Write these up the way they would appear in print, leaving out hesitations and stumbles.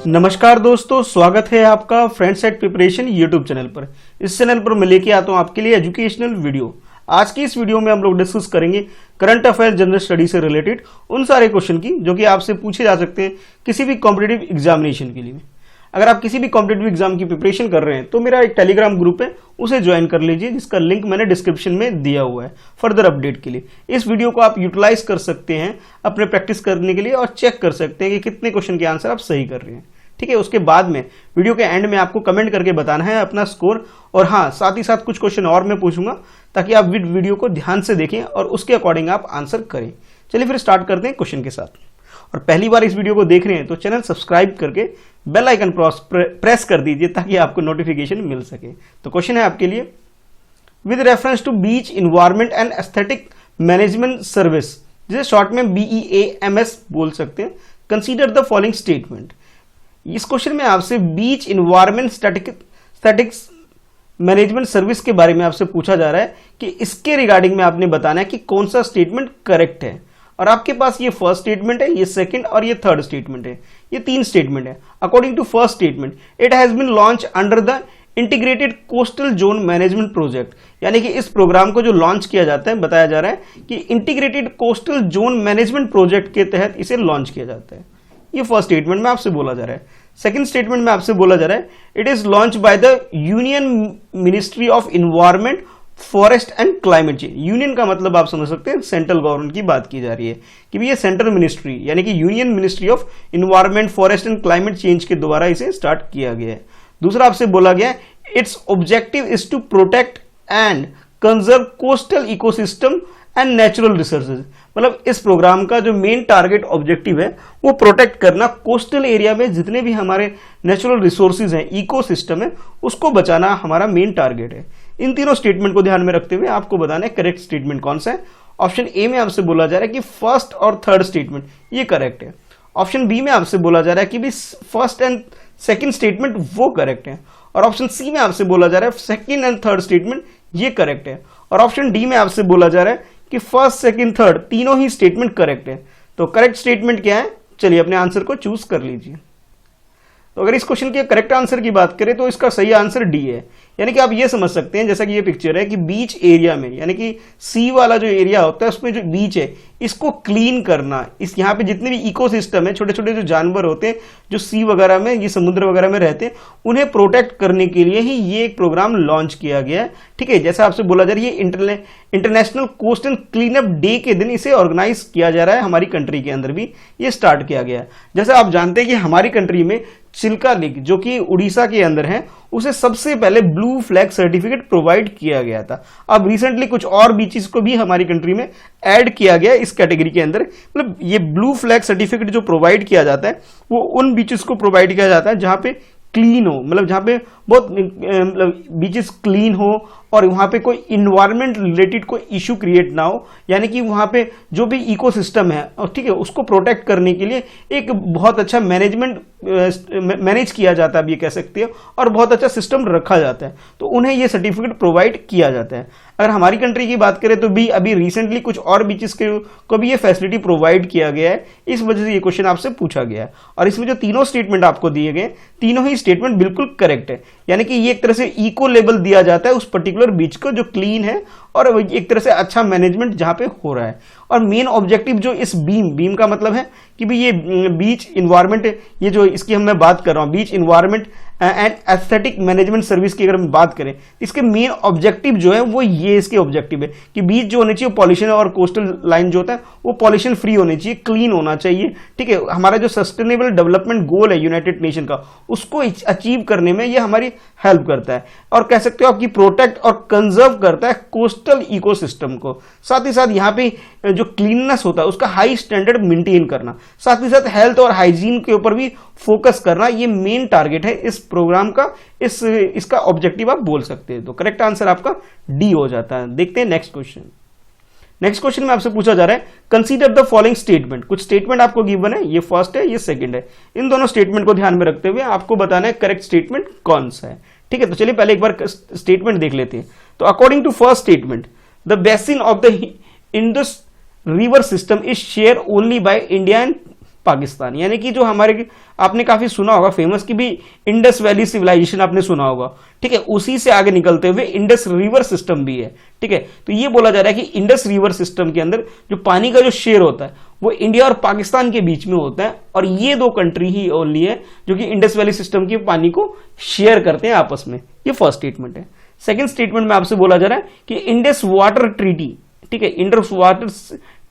नमस्कार दोस्तों, स्वागत है आपका friends at preparation YouTube channel पर। इस चैनल पर मैं लेके आता हूं आपके लिए एजुकेशनल वीडियो। आज की इस वीडियो में हम लोग डिस्कस करेंगे करंट अफेयर जनरल स्टडी से रिलेटेड उन सारे क्वेश्चन की जो कि आपसे पूछे जा सकते हैं किसी भी कॉम्पिटिटिव एग्जामिनेशन के लिए। अगर आप किसी भी कॉम्पिटिटिव एग्जाम की प्रिपरेशन कर रहे हैं तो मेरा एक टेलीग्राम ग्रुप है, उसे ज्वाइन कर लीजिए, जिसका लिंक मैंने डिस्क्रिप्शन में दिया हुआ है फर्दर अपडेट के लिए। इस वीडियो को आप यूटिलाइज कर सकते हैं अपने प्रैक्टिस करने के लिए और चेक कर सकते हैं कि कितने क्वेश्चन के आंसर आप सही कर रहे हैं। ठीक है, उसके बाद में वीडियो के एंड में आपको कमेंट करके बताना है अपना स्कोर, और हाँ, साथ ही साथ कुछ क्वेश्चन और मैं पूछूंगा ताकि आप वीडियो को ध्यान से देखें और उसके अकॉर्डिंग आप आंसर करें। चलिए फिर स्टार्ट करते हैं क्वेश्चन के साथ। और पहली बार इस वीडियो को देख रहे हैं तो चैनल सब्सक्राइब करके बेल आइकन प्रेस कर दीजिए ताकि आपको नोटिफिकेशन मिल सके। तो क्वेश्चन है आपके लिए, with reference to beach environment and aesthetic management service, जिसे शॉर्ट में BEAMS बोल सकते हैं, कंसीडर द फॉलोइंग स्टेटमेंट। इस क्वेश्चन में आपसे beach environment statics management service के बारे में आपसे पूछा जा रहा है कि इसके रिगार्डिंग में आपने बताना है कि कौन सा स्टेटमेंट करेक्ट है। और आपके पास ये फर्स्ट स्टेटमेंट है, ये सेकंड और ये थर्ड स्टेटमेंट है, ये तीन स्टेटमेंट है। According to first statement, it has been launch under the integrated coastal zone management project, यानी कि इस प्रोग्राम को जो लॉन्च किया जाता है, बताया जा रहा है कि integrated coastal zone management project के तहत इसे लॉन्च किया जाता है। ये फर्स्ट स्टेटमेंट में आपसे बोला जा रहा है। सेकंड स्टेटमेंट में आपसे बोला जा रहा है, it is launch by the union ministry of environment forest and climate change. Union का मतलब आप समझ सकते हैं सेंट्रल गवर्नमेंट की बात की जा रही है कि ये सेंट्रल मिनिस्ट्री यानी कि union ministry of environment forest and climate change के द्वारा इसे स्टार्ट किया गया है। दूसरा आपसे बोला गया है, its objective is to protect and conserve coastal ecosystem and natural resources. मतलब इस प्रोग्राम का जो मेन टारगेट ऑब्जेक्टिव है वो प्रोटेक्ट करना, कोस्टल एरिया में जितने भी हमारे नेचुरल रिसोर्सेज हैं, इकोसिस्टम है, उसको बचाना हमारा मेन टारगेट है। इन तीनों स्टेटमेंट को ध्यान में रखते हुए आपको बताना है करेक्ट स्टेटमेंट कौन सा है। ऑप्शन ए में आपसे बोला जा रहा है कि फर्स्ट और थर्ड स्टेटमेंट ये करेक्ट है। ऑप्शन बी में आपसे बोला जा रहा है कि भी फर्स्ट एंड सेकंड स्टेटमेंट वो करेक्ट है। और ऑप्शन सी में आपसे बोला जा रहा है सेकंड एंड थर्ड स्टेटमेंट ये करेक्ट है। और ऑप्शन डी में आपसे बोला जा रहा है कि फर्स्ट सेकंड थर्ड तीनों ही स्टेटमेंट करेक्ट है। तो करेक्ट स्टेटमेंट क्या है, चलिए अपने आंसर को चूज कर लीजिए। तो अगर इस क्वेश्चन के करेक्ट आंसर की बात करें तो इसका सही आंसर डी है। यानी कि आप ये समझ सकते हैं, जैसा कि ये पिक्चर है, कि बीच एरिया में यानी कि सी वाला जो एरिया होता है उसमें जो बीच है इसको क्लीन करना, इस यहाँ पे जितने भी इकोसिस्टम है, छोटे छोटे जो जानवर होते हैं जो सी वगैरह में, ये समुद्र वगैरह में रहते हैं, उन्हें प्रोटेक्ट करने के लिए ही ये एक प्रोग्राम लॉन्च किया गया है। ठीक है, जैसा आपसे बोला जा रहा है, ये international coast and clean up day के दिन इसे ऑर्गेनाइज किया जा रहा है। हमारी कंट्री के अंदर भी ये स्टार्ट किया गया है। जैसा आप जानते हैं कि हमारी कंट्री में चिल्का लेक जो कि उड़ीसा के अंदर है, उसे सबसे पहले ब्लू फ्लैग सर्टिफिकेट प्रोवाइड किया गया था। अब रिसेंटली कुछ और बीचेस को भी हमारी कंट्री में ऐड किया गया इस कैटेगरी के अंदर। मतलब ये ब्लू फ्लैग सर्टिफिकेट जो प्रोवाइड किया जाता है वो उन बीचेस को प्रोवाइड किया जाता है जहां पे क्लीन हो, मतलब जहां पे बहुत मतलब बीचेस क्लीन हो और वहां पे कोई इन्वायरमेंट रिलेटेड कोई इशू क्रिएट ना हो, यानी कि वहां पे जो भी इकोसिस्टम है, ठीक है, उसको प्रोटेक्ट करने के लिए एक बहुत अच्छा मैनेज किया जाता है, आप ये कह सकते हो, और बहुत अच्छा सिस्टम रखा जाता है, तो उन्हें ये सर्टिफिकेट प्रोवाइड किया जाता है। अगर हमारी कंट्री की बात करें तो भी अभी रिसेंटली कुछ और बीचेस को भी ये फैसिलिटी प्रोवाइड किया गया है, इस वजह से ये क्वेश्चन आपसे पूछा गया है। और इसमें जो तीनों स्टेटमेंट आपको दिए गए, तीनों ही स्टेटमेंट बिल्कुल करेक्ट है। यानी कि ये एक तरह से इको लेवल दिया जाता है उस पर्टिकुलर बीच को जो क्लीन है, और एक तरह से अच्छा मैनेजमेंट जहां पे हो रहा है। और मेन ऑब्जेक्टिव जो इस बीम का मतलब है कि भी ये बीच इन्वायरमेंट, ये जो इसकी हम मैं बात कर रहा हूं, बीच environment and aesthetic management service की अगर हम बात करें, इसके मेन ऑब्जेक्टिव जो है वो ये इसके ऑब्जेक्टिव है कि बीच जो होने चाहिए पॉल्यूशन और कोस्टल लाइन जो होता है वो पॉल्यूशन फ्री होनी चाहिए, क्लीन होना चाहिए। ठीक है, हमारा जो सस्टेनेबल डेवलपमेंट गोल है यूनाइटेड नेशन का, उसको अचीव करने में ये हमारी हेल्प करता है। और कह सकते हो आपकी प्रोटेक्ट और कंजर्व करता है कोस्टल इकोसिस्टम को। साथ ही साथ यहाँ पे जो क्लीननेस होता है उसका हाई स्टैंडर्ड मेंटेन करना, साथ ही साथ हेल्थ और हाइजीन के ऊपर भी फोकस करना, ये मेन टारगेट है इस प्रोग्राम का, इसका ऑब्जेक्टिव आप बोल सकते हैं। तो करेक्ट आंसर आपका डी हो जाता है। देखते हैं नेक्स्ट क्वेश्चन। नेक्स्ट क्वेश्चन में आपसे पूछा जा रहा है, कंसीडर द फॉलोइंग स्टेटमेंट। कुछ स्टेटमेंट आपको गिवन है, ये फर्स्ट है, ये सेकंड है। इन दोनों स्टेटमेंट को ध्यान में रखते हुए आपको बताना है करेक्ट स्टेटमेंट कौन सा है। ठीक है, तो चलिए पहले एक बार स्टेटमेंट देख लेते हैं। तो according to first statement, the basin of the Indus river system is share only by India and Pakistan. यानी कि जो हमारे, आपने काफी सुना होगा फेमस कि भी इंडस वैली सिविलाइजेशन आपने सुना होगा, ठीक है, उसी से आगे निकलते हुए इंडस रिवर सिस्टम भी है, ठीक है। तो ये बोला जा रहा है कि इंडस रिवर सिस्टम के अंदर जो पानी का जो शेयर होता है वो इंडिया और पाकिस्तान के बीच में होता है, और ये दो कंट्री ही ओनली है जो कि इंडस वैली सिस्टम के पानी को शेयर करते हैं आपस में। ये फर्स्ट स्टेटमेंट है। सेकेंड स्टेटमेंट में आपसे बोला जा रहा है कि इंडस वाटर ट्रीटी, ठीक है, इंडस वाटर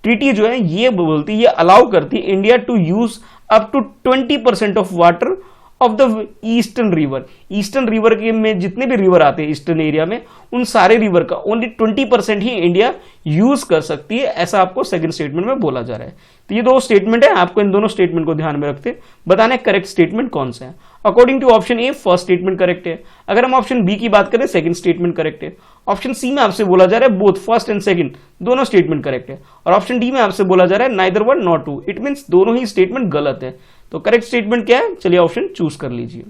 ट्रीटी जो है ये बोलती है, ये अलाउ करती है India to use up to 20% of water of the eastern river. Eastern river के में जितने भी रिवर आते हैं ईस्टर्न एरिया में, उन सारे रिवर का ओनली 20% ही इंडिया यूज कर सकती है, ऐसा आपको सेकंड स्टेटमेंट में बोला जा रहा है। तो ये दो स्टेटमेंट है, आपको इन दोनों स्टेटमेंट को ध्यान में रखते बताना है करेक्ट स्टेटमेंट कौन सा है। According to option A first statement correct है। अगर हम ऑप्शन बी की बात करें सेकंड स्टेटमेंट करेक्ट है। ऑप्शन सी में आपसे बोला जा रहा है बोथ फर्स्ट एंड सेकंड दोनों स्टेटमेंट करेक्ट है, और ऑप्शन डी में आपसे बोला जा रहा है neither one not two, it means दोनों ही स्टेटमेंट गलत है। तो करेक्ट स्टेटमेंट क्या है, चलिए ऑप्शन चूज कर लीजिए।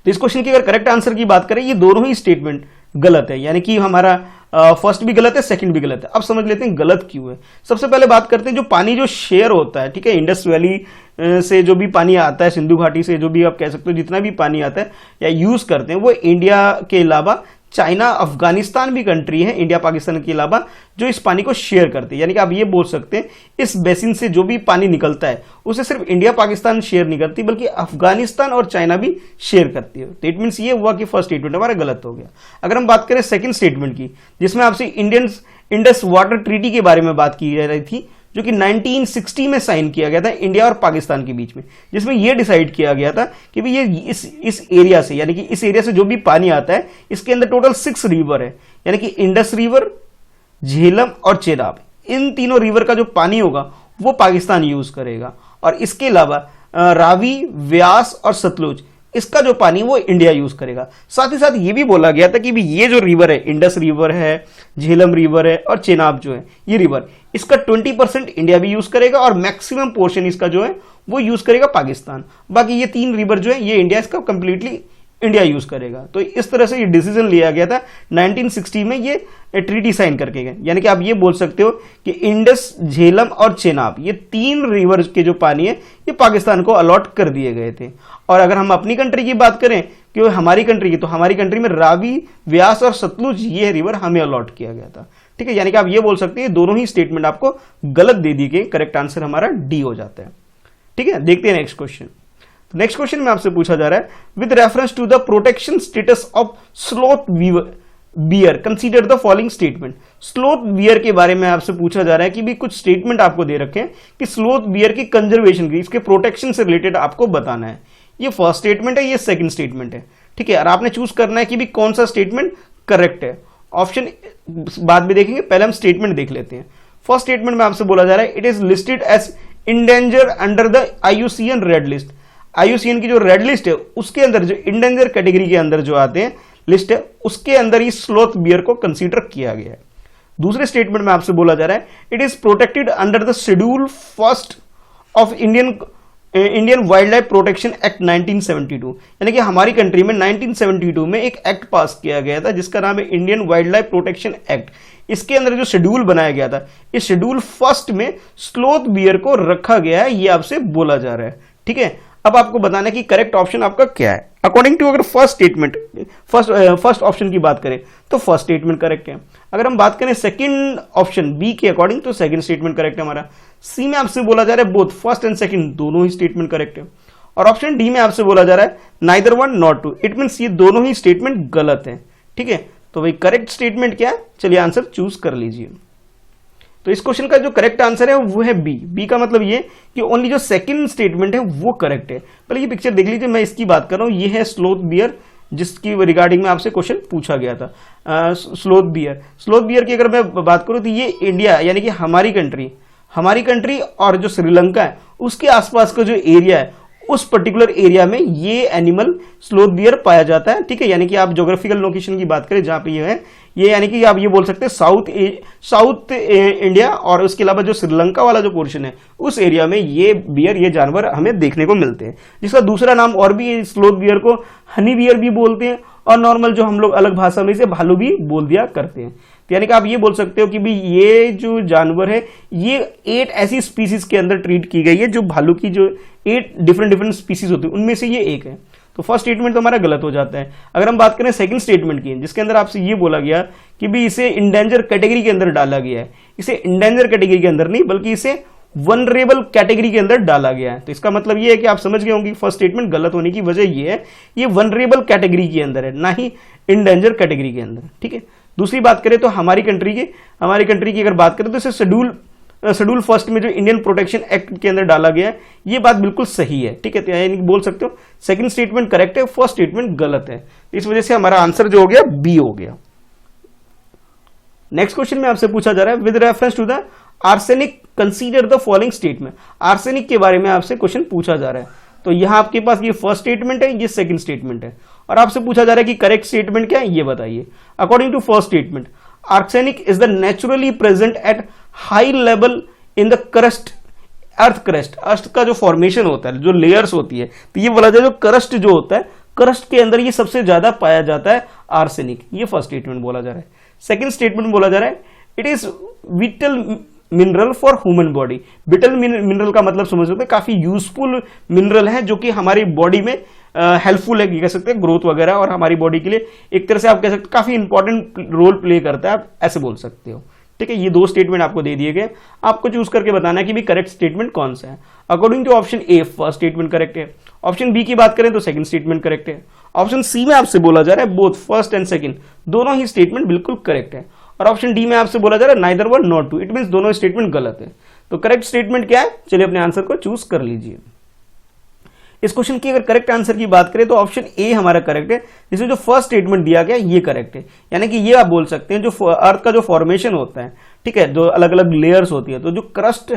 तो इस क्वेश्चन की अगर करेक्ट आंसर की बात करें, ये दोनों ही स्टेटमेंट गलत है, यानी कि हमारा फर्स्ट भी गलत है, सेकंड भी गलत है। अब समझ लेते हैं गलत क्यों है। सबसे पहले बात करते हैं जो पानी जो शेयर होता है, ठीक है, इंडस वैली से जो भी पानी आता है, सिंधु घाटी से जो भी आप कह सकते हो जितना भी पानी आता है या यूज करते हैं, वो इंडिया के अलावा चाइना, अफगानिस्तान भी कंट्री है इंडिया पाकिस्तान के अलावा जो इस पानी को शेयर करते हैं। यानी कि आप ये बोल सकते हैं इस बेसिन से जो भी पानी निकलता है उसे सिर्फ इंडिया पाकिस्तान शेयर नहीं करती बल्कि अफगानिस्तान और चाइना भी शेयर करती है। तो इट मींस ये हुआ कि फर्स्ट स्टेटमेंट हमारा गलत हो गया। अगर हम बात करें सेकंड स्टेटमेंट की, जिसमें आपसे इंडस वाटर ट्रीटी के बारे में बात की जा रही थी, जो कि 1960 में साइन किया गया था इंडिया और पाकिस्तान के बीच में, जिसमें यह डिसाइड किया गया था कि भाई ये इस एरिया से, यानी कि इस एरिया से जो भी पानी आता है इसके अंदर टोटल 6 रिवर है, यानी कि इंडस रिवर, झेलम और चेनाब, इन तीनों रिवर का जो पानी होगा वो पाकिस्तान यूज करेगा, और इसके अलावा रावी, व्यास और सतलुज, इसका जो पानी वो इंडिया यूज करेगा। साथ ही साथ ये भी बोला गया था कि भी ये जो रिवर है, इंडस रिवर है, झेलम रिवर है और चेनाब जो है ये रिवर, इसका 20% इंडिया भी यूज करेगा और मैक्सिमम पोर्शन इसका जो है वो यूज करेगा पाकिस्तान। बाकी ये 3 रिवर जो है ये इंडिया इसका कंप्लीटली इंडिया यूज करेगा। तो इस तरह से ये डिसीजन लिया गया था 1960 में, ये ट्रीटी साइन करके गए। यानी कि आप ये बोल सकते हो कि इंडस, झेलम और चेनाब, ये 3 रिवर के जो पानी है ये पाकिस्तान को अलॉट कर दिए गए थे। और अगर हम अपनी कंट्री की बात करें कि हमारी कंट्री की, तो हमारी कंट्री में रावी, व्यास और सतलुज ये रिवर हमें अलॉट किया गया था, ठीक है। यानी कि आप ये बोल सकते हैं दोनों ही स्टेटमेंट आपको गलत दे दी गई, करेक्ट आंसर हमारा डी हो जाता है, ठीक है। देखते हैं नेक्स्ट क्वेश्चन। नेक्स्ट क्वेश्चन में आपसे पूछा जा रहा है with reference to the protection status of sloth bear consider the following statement. Sloth bear के बारे में आपसे पूछा जा रहा है कि भी कुछ स्टेटमेंट आपको दे रखे हैं कि स्लोथ बियर की कंजर्वेशन की, इसके प्रोटेक्शन से रिलेटेड आपको बताना है। ये फर्स्ट स्टेटमेंट है, ये सेकंड स्टेटमेंट है, ठीक है। और आपने चूज करना है कि भी कौन सा स्टेटमेंट करेक्ट है। ऑप्शन बाद में देखेंगे, पहले हम स्टेटमेंट देख लेते हैं। फर्स्ट स्टेटमेंट में आपसे बोला जा रहा है it is listed as endangered under the IUCN red list. IUCN की जो रेड लिस्ट है उसके अंदर जो इंडेंजर कैटेगरी के अंदर जो आते हैं लिस्ट है, उसके अंदर ही स्लोथ बियर को कंसीडर किया गया है। दूसरे स्टेटमेंट में आपसे बोला जा रहा है it is protected under the schedule first of Indian wild life protection act 1972। यानी कि हमारी कंट्री में 1972 में एक एक्ट पास किया गया था जिसका नाम है Indian wild life protection act. इसके अंदर जो शेड्यूल बनाया गया था, इस शेड्यूल फर्स्ट में स्लोथ बियर को रखा गया है, ये आपसे बोला जा रहा है, ठीक है। अब आपको बताना है कि करेक्ट ऑप्शन आपका क्या है। अकॉर्डिंग टू अगर फर्स्ट स्टेटमेंट, फर्स्ट ऑप्शन की बात करें तो फर्स्ट स्टेटमेंट करेक्ट है। अगर हम बात करें सेकंड ऑप्शन बी के अकॉर्डिंग, तो सेकंड स्टेटमेंट करेक्ट है हमारा। सी में आपसे बोला जा रहा है बोथ फर्स्ट एंड सेकंड दोनों ही स्टेटमेंट करेक्ट है। और ऑप्शन डी में आपसे बोला जा रहा है neither one not two, it means ये दोनों ही स्टेटमेंट गलत है, ठीक है। तो भाई करेक्ट स्टेटमेंट क्या है, चलिए आंसर चूज कर लीजिए। तो इस क्वेश्चन का जो करेक्ट आंसर है वो है बी। बी का मतलब ये कि ओनली जो सेकंड स्टेटमेंट है वो करेक्ट है। पहले ये पिक्चर देख लीजिए, मैं इसकी बात कर रहा हूं, ये है स्लोथ बियर जिसकी रिगार्डिंग में आपसे क्वेश्चन पूछा गया था। स्लोथ बियर की अगर मैं बात करूं तो ये इंडिया यानी कि हमारी कंट्री और जो श्रीलंका है उसके आसपास का जो एरिया है उस पर्टिकुलर एरिया में ये एनिमल स्लोथ बियर पाया जाता है, ठीक है। यानी कि आप ज्योग्राफिकल लोकेशन की बात करें जहां पे ये है, ये यानी कि आप ये बोल सकते हैं साउथ इंडिया और उसके अलावा जो श्रीलंका वाला जो पोर्शन है उस एरिया में ये जानवर हमें देखने को मिलते हैं, जिसका दूसरा नाम और भी स्लोथ बियर को हनी बियर भी बोलते हैं और नॉर्मल जो हम लोग अलग भाषा में इसे भालू भी बोल दिया करते हैं। तो यानी कि आप ये बोल सकते हो कि भी ये जो जानवर है ये 8 ऐसी स्पीसीज के अंदर ट्रीट की गई है, जो भालू की जो 8 डिफरेंट स्पीसीज होती है उनमें से ये एक है। तो फर्स्ट स्टेटमेंट तो हमारा गलत हो जाता है। अगर हम बात करें सेकंड स्टेटमेंट की, जिसके अंदर आपसे ये बोला गया कि भी इसे इंडेंजर कैटेगरी के अंदर डाला गया है, इसे इंडेंजर कैटेगरी के अंदर नहीं बल्कि इसे वनरेबल कैटेगरी के अंदर डाला गया है। तो इसका मतलब ये है कि आप समझ गए होंगे फर्स्ट स्टेटमेंट गलत होने की वजह ये है, ये वनरेबल कैटेगरी के अंदर है, ना ही इंडेंजर कैटेगरी के अंदर। ठीक है, दूसरी बात करें तो हमारी कंट्री की अगर बात करें तो इसे शेड्यूल फर्स्ट में जो इंडियन प्रोटेक्शन एक्ट के अंदर डाला गया है, ये बात बिल्कुल सही है। ठीक है, तो यानी बोल सकते हो सेकंड स्टेटमेंट करेक्ट है, फर्स्ट स्टेटमेंट गलत है। इस वजह से हमारा आंसर जो हो गया बी हो गया। नेक्स्ट क्वेश्चन में आपसे पूछा जा रहा है with reference to the arsenic consider the following statement. Arsenic के बारे में आपसे क्वेश्चन पूछा जा रहा है। तो यहां आपके पास ये फर्स्ट स्टेटमेंट है, ये सेकंड स्टेटमेंट है, और आपसे पूछा जा रहा है कि करेक्ट स्टेटमेंट क्या है, ये बताइए। According to first statement, arsenic is the naturally present at high level in the crust, earth का जो फॉर्मेशन होता है, जो लेयर्स होती है, तो ये बोला जाए जो क्रस्ट जो होता है, क्रस्ट के अंदर ये सबसे ज्यादा पाया जाता है आर्सेनिक। ये फर्स्ट स्टेटमेंट बोला जा रहा है। सेकंड स्टेटमेंट बोला जा रहा है it is whittle mineral for human body. Whittle mineral का मतलब समझ सकते हैं काफी यूजफुल मिनरल है, जो कि हमारी बॉडी में हेल्पफुल है, कह सकते हैं ग्रोथ वगैरह, और हमारी बॉडी के लिए एक तरह से आप कह सकते हैं काफी इंपॉर्टेंट रोल प्ले करता है, आप ऐसे बोल सकते हो। ठीक है, ये दो स्टेटमेंट आपको दे दिए गए, आपको चूज करके बताना है कि भी करेक्ट स्टेटमेंट कौन सा है। According to option A first statement correct है, ऑप्शन बी की बात करें तो सेकंड स्टेटमेंट करेक्ट है, ऑप्शन सी में आपसे बोला जा रहा है बोथ फर्स्ट एंड सेकंड दोनों ही स्टेटमेंट बिल्कुल करेक्ट है, और ऑप्शन डी में आपसे बोला जा रहा है neither one not two, it means दोनों स्टेटमेंट गलत है। तो करेक्ट स्टेटमेंट क्या है, चलिए अपने आंसर को चूज कर लीजिए। इस क्वेश्चन की अगर करेक्ट आंसर की बात करें तो ऑप्शन ए हमारा करेक्ट है, जिसमें जो फर्स्ट स्टेटमेंट दिया गया ये करेक्ट है। यानी कि ये आप बोल सकते हैं जो अर्थ का जो फॉर्मेशन होता है, ठीक है, जो अलग अलग लेयर्स होती है, तो जो क्रस्ट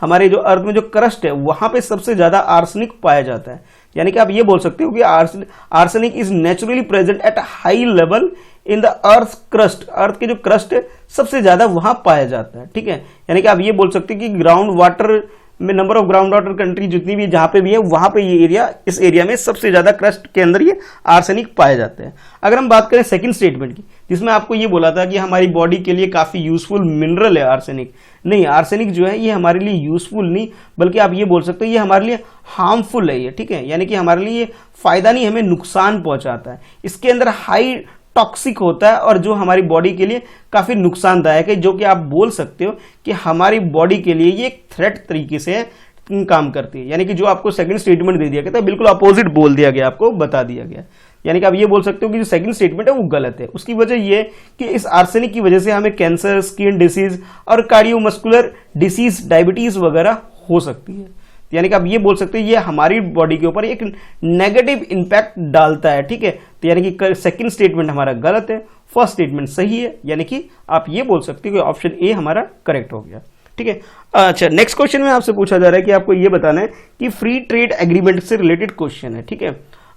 हमारे जो अर्थ में जो क्रस्ट है वहां पे सबसे ज्यादा आर्सेनिक पाया जाता है। यानी कि आप ये बोल सकते हो कि arsenic is naturally present at high level in the earth crust, earth के जो क्रस्ट है सबसे ज्यादा वहां पाया जाता है। ठीक है, यानी कि आप ये बोल सकते हैं कि ग्राउंड वाटर में number of ground water country जितनी भी जहां पे भी है वहां पे ये एरिया, इस एरिया में सबसे ज्यादा क्रस्ट के अंदर ये आर्सेनिक पाया जाता है। अगर हम बात करें सेकंड स्टेटमेंट की, जिसमें आपको ये बोला था कि हमारी बॉडी के लिए काफी यूजफुल मिनरल है आर्सेनिक, नहीं, आर्सेनिक जो है ये हमारे लिए यूजफुल नहीं बल्कि आप ये बोल सकते हो ये हमारे लिए हार्मफुल है ये। ठीक है, यानी कि हमारे लिए फायदा नहीं, हमें नुकसान पहुंचाता है। इसके अंदर हाई टॉक्सिक होता है और जो हमारी बॉडी के लिए काफी नुकसानदायक है, जो कि आप बोल सकते हो कि हमारी बॉडी के लिए ये एक थ्रेट तरीके से काम करती है। यानी कि जो आपको सेकंड स्टेटमेंट दे दिया गया था बिल्कुल अपोजिट बोल दिया गया, आपको बता दिया गया। यानी कि आप ये बोल सकते हो कि जो सेकंड स्टेटमेंट है वो गलत है। उसकी वजह ये कि इस आर्सेनिक की वजह से हमें कैंसर, स्किन डिसीज और कार्डियोमस्कुलर डिसीज, डायबिटीज वगैरह हो सकती है। यानी कि आप ये बोल सकते हो ये हमारी बॉडी के ऊपर एक नेगेटिव इंपैक्ट डालता है। ठीक है, तो यानी कि सेकंड स्टेटमेंट हमारा गलत है, फर्स्ट स्टेटमेंट सही है। यानी कि आप ये बोल सकते हो कि ऑप्शन ए हमारा करेक्ट हो गया। ठीक है, अच्छा, नेक्स्ट क्वेश्चन में आपसे पूछा जा रहा है कि आपको ये बताना है कि फ्री ट्रेड एग्रीमेंट से रिलेटेड क्वेश्चन है। ठीक है,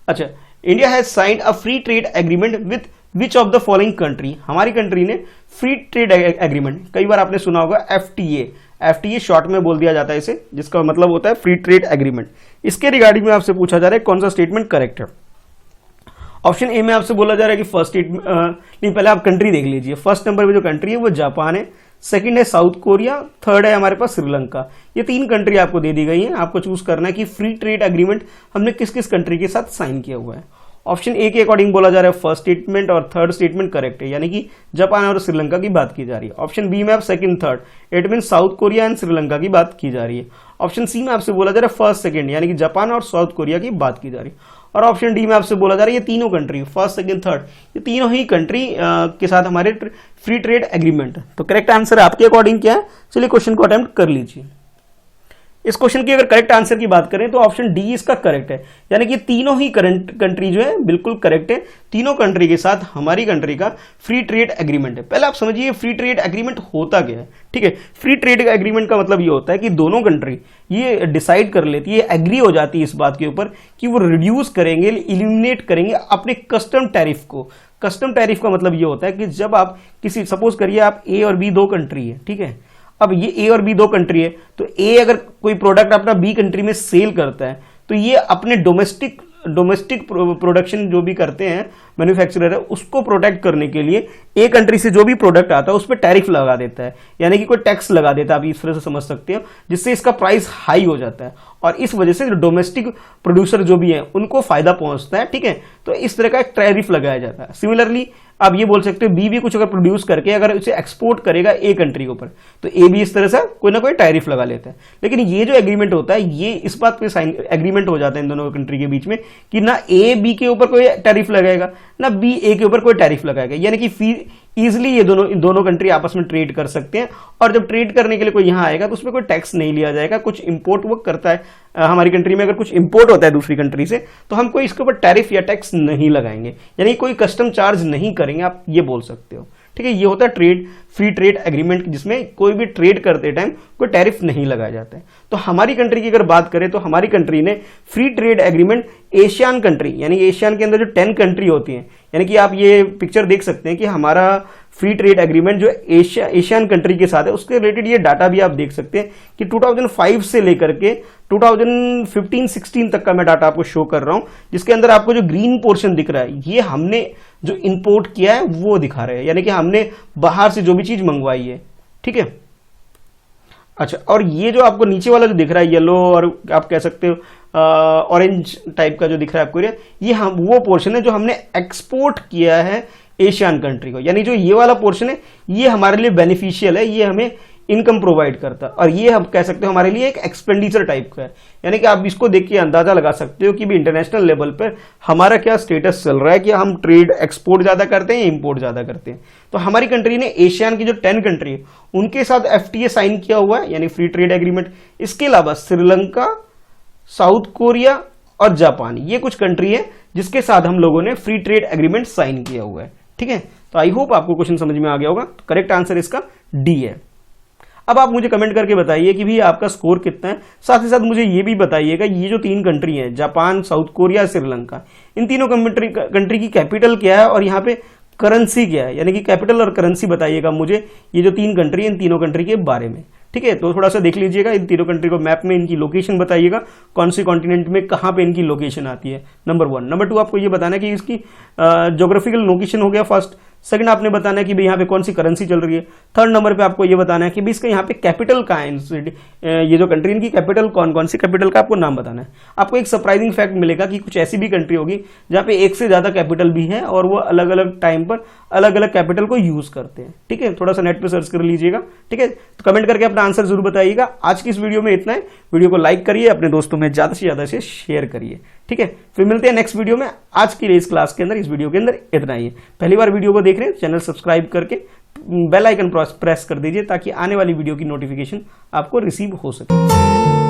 अच्छा, India has signed a free trade agreement with which of the following country. हमारी कंट्री ने फ्री ट्रेड एग्रीमेंट, कई बार आपने सुना होगा एफटीए, एफटीए शॉर्ट में बोल दिया जाता है इसे, जिसका मतलब होता है फ्री ट्रेड एग्रीमेंट। इसके रिगार्डिंग में आपसे पूछा जा रहा है कौन सा स्टेटमेंट करेक्ट है। ऑप्शन ए में आपसे बोला जा रहा है कि फर्स्ट स्टेटमेंट नहीं, पहले आप कंट्री देख लीजिए। फर्स्ट नंबर पे जो कंट्री है वो जापान है, सेकंड है साउथ कोरिया, थर्ड है हमारे पास श्रीलंका। ये तीन कंट्री आपको दे दी गई है, आपको चूज करना है कि फ्री ट्रेड एग्रीमेंट हमने किस किस कंट्री के साथ साइन किया हुआ है। ऑप्शन ए के अकॉर्डिंग बोला जा रहा है फर्स्ट स्टेटमेंट और थर्ड स्टेटमेंट करेक्ट है, यानी कि जापान और श्रीलंका की बात की जा रही है। ऑप्शन बी में आप second third, it mean south Korea and Sri Lanka की बात की जा रही है। ऑप्शन सी में आपसे बोला जा रहा है फर्स्ट सेकंड, यानी कि जापान और साउथ कोरिया की बात की जा रही है। और ऑप्शन डी में आपसे बोला जा रहा है ये तीनों कंट्री, फर्स्ट सेकंड थर्ड, ये तीनों ही कंट्री के साथ हमारे फ्री ट्रेड एग्रीमेंट है। तो करेक्ट आंसर आपके अकॉर्डिंग क्या है, चलिए क्वेश्चन को अटेम्प्ट कर लीजिए। इस क्वेश्चन की अगर करेक्ट आंसर की बात करें तो ऑप्शन डी इसका करेक्ट है, यानी कि तीनों ही करंट कंट्री जो है बिल्कुल करेक्ट है। तीनों कंट्री के साथ हमारी कंट्री का फ्री ट्रेड एग्रीमेंट है। पहले आप समझिए फ्री ट्रेड एग्रीमेंट होता क्या है। ठीक है, फ्री ट्रेड एग्रीमेंट का मतलब ये होता है कि दोनों कंट्री ये डिसाइड कर लेती है, एग्री हो जाती है इस बात के ऊपर कि वो रिड्यूस करेंगे, इलिमिनेट करेंगे अपने कस्टम टैरिफ को। कस्टम टैरिफ का मतलब ये होता है कि जब आप किसी, सपोज करिए आप ए और बी दो कंट्री है, ठीक है, अब ये ए और बी दो कंट्री है, तो ए अगर कोई प्रोडक्ट अपना बी कंट्री में सेल करता है तो ये अपने डोमेस्टिक डोमेस्टिक प्रोडक्शन जो भी करते हैं मैन्युफैक्चरर है, उसको प्रोटेक्ट करने के लिए एक कंट्री से जो भी प्रोडक्ट आता है उस पर टैरिफ लगा देता है, यानी कि कोई टैक्स लगा देता है, आप इस तरह से समझ सकते हो, जिससे इसका प्राइस हाई हो जाता है और इस वजह से डोमेस्टिक प्रोड्यूसर जो भी है उनको फायदा पहुंचता है। ठीक है, तो इस तरह का एक टैरिफ लगाया जाता है। सिमिलरली आप ये बोल सकते हो बी भी कुछ अगर प्रोड्यूस करके अगर उसे एक्सपोर्ट करेगा ए कंट्री के ऊपर, तो ए भी इस तरह से कोई ना कोई टैरिफ लगा लेता है। लेकिन ये जो एग्रीमेंट होता है ये इस बात पे साइन एग्रीमेंट हो जाता है इन दोनों कंट्री के बीच में कि ना ए बी के ऊपर कोई टैरिफ लगाएगा ना बी ए के ऊपर कोई टैरिफ लगाएगा, यानी कि इजिली ये दोनों कंट्री आपस में ट्रेड कर सकते हैं। और जब ट्रेड करने के लिए कोई यहां आएगा तो उसमें कोई टैक्स नहीं लिया जाएगा। कुछ इंपोर्ट वो करता है हमारी कंट्री में, अगर कुछ इंपोर्ट होता है दूसरी कंट्री से तो हम कोई इसके ऊपर टैरिफ या टैक्स नहीं लगाएंगे, यानी कोई कस्टम चार्ज नहीं करेंगे, आप ये बोल सकते हो। ठीक है, ये होता है ट्रेड फ्री ट्रेड एग्रीमेंट, जिसमें कोई भी ट्रेड करते टाइम कोई टैरिफ नहीं लगाया जाता है। तो हमारी कंट्री की अगर बात करें तो हमारी कंट्री ने free trade agreement Asian country, यानी एशियन के अंदर जो 10 कंट्री होती हैं, यानी कि आप ये पिक्चर देख सकते हैं कि हमारा फ्री ट्रेड एग्रीमेंट जो एशियन कंट्री के साथ है उसके रिलेटेड ये डाटा भी आप देख सकते हैं कि 2005 से लेकर के 2015-16 तक का मैं डाटा आपको शो कर रहा हूं, जिसके अंदर आपको जो ग्रीन पोर्शन दिख रहा है ये हमने जो इंपोर्ट किया है वो दिखा रहे हैं, यानी कि हमने बाहर से जो भी चीज मंगवाई है। ठीक है, अच्छा, और ये जो आपको नीचे वाला जो दिख रहा है येलो और आप कह सकते हो ऑरेंज टाइप का जो दिख रहा है आपको, ये हम वो पोर्शन है जो हमने एक्सपोर्ट किया है एशियन कंट्री को, यानी जो ये वाला पोर्शन है ये हमारे लिए बेनिफिशियल है, ये हमें इनकम प्रोवाइड करता है और ये हम कह सकते हो हमारे लिए एक एक्सपेंडिचर टाइप का है। यानी कि आप इसको देख के अंदाजा लगा सकते हो कि भी इंटरनेशनल लेवल पर हमारा क्या स्टेटस चल रहा है, कि हम ट्रेड एक्सपोर्ट ज्यादा करते हैं इंपोर्ट ज्यादा करते हैं। तो हमारी कंट्री ने एशियन की जो 10 कंट्री है उनके साथ FTA साइन किया हुआ है, यानी फ्री ट्रेड एग्रीमेंट। इसके अलावा श्रीलंका, साउथ कोरिया और जापान, ये कुछ कंट्री है जिसके साथ हम लोगों ने फ्री ट्रेड एग्रीमेंट साइन किया हुआ है। ठीक है, तो आई होप आपको क्वेश्चन समझ में आ गया होगा। तो करेक्ट आंसर इसका डी है। अब आप मुझे कमेंट करके बताइए कि भी आपका स्कोर कितना है। साथ ही साथ मुझे ये भी बताइएगा ये जो 3 कंट्री हैं, जापान, साउथ कोरिया, श्रीलंका, इन तीनों कंट्री की कैपिटल क्या है और यहाँ पे करेंसी क्या है, यानी कि कैपिटल और करेंसी बताइएगा मुझे ये जो 3 कंट्री है इन तीनों कंट्री के बारे में। ठीक है, तो थोड़ा सा देख लीजिएगा इन तीनों कंट्री को मैप में, इनकी लोकेशन बताइएगा कौन से कॉन्टिनेंट में कहाँ पे इनकी लोकेशन आती है, नंबर 1। नंबर 2 आपको ये बताना है कि इसकी ज्योग्राफिकल लोकेशन हो गया फर्स्ट। सेकंड आपने बताना है कि भाई यहाँ पे कौन सी करेंसी चल रही है। थर्ड नंबर पे आपको ये बताना है कि भाई इसका यहाँ पे कैपिटल कहाँ है, ये जो कंट्री इनकी कैपिटल कौन सी कैपिटल का आपको नाम बताना है। आपको एक सरप्राइजिंग फैक्ट मिलेगा कि कुछ ऐसी भी कंट्री होगी जहाँ पे एक से ज्यादा कैपिटल भी है और वो अलग अलग टाइम पर अलग अलग कैपिटल को यूज करते हैं। ठीक है, थोड़ा सा नेट पे सर्च कर लीजिएगा। ठीक है, तो कमेंट करके अपना आंसर जरूर बताइएगा। आज की इस वीडियो में इतना है, वीडियो को लाइक करिए, अपने दोस्तों में ज्यादा से ज्यादा से शेयर करिए। ठीक है, फिर मिलते हैं नेक्स्ट वीडियो में। आज के लिए इस क्लास के अंदर, इस वीडियो के अंदर इतना ही है। पहली बार वीडियो को देख रहे हैं, चैनल सब्सक्राइब करके बेल आइकन प्रेस कर दीजिए ताकि आने वाली वीडियो की नोटिफिकेशन आपको रिसीव हो सके।